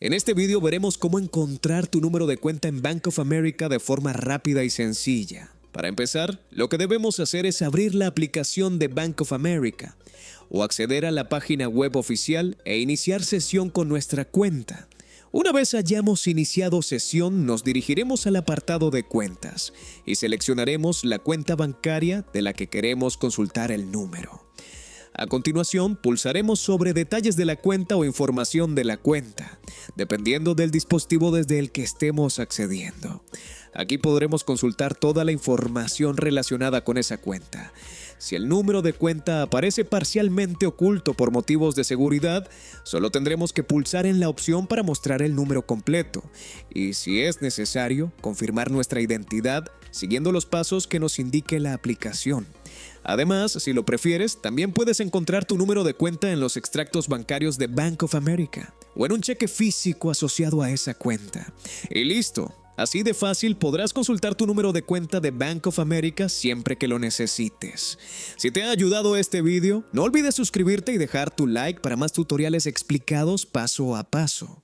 En este video veremos cómo encontrar tu número de cuenta en Bank of America de forma rápida y sencilla. Para empezar, lo que debemos hacer es abrir la aplicación de Bank of America o acceder a la página web oficial e iniciar sesión con nuestra cuenta. Una vez hayamos iniciado sesión, nos dirigiremos al apartado de cuentas y seleccionaremos la cuenta bancaria de la que queremos consultar el número. A continuación, pulsaremos sobre detalles de la cuenta o información de la cuenta, dependiendo del dispositivo desde el que estemos accediendo. Aquí podremos consultar toda la información relacionada con esa cuenta. Si el número de cuenta aparece parcialmente oculto por motivos de seguridad, solo tendremos que pulsar en la opción para mostrar el número completo y, si es necesario, confirmar nuestra identidad siguiendo los pasos que nos indique la aplicación. Además, si lo prefieres, también puedes encontrar tu número de cuenta en los extractos bancarios de Bank of America o en un cheque físico asociado a esa cuenta. Y listo. Así de fácil podrás consultar tu número de cuenta de Bank of America siempre que lo necesites. Si te ha ayudado este video, no olvides suscribirte y dejar tu like para más tutoriales explicados paso a paso.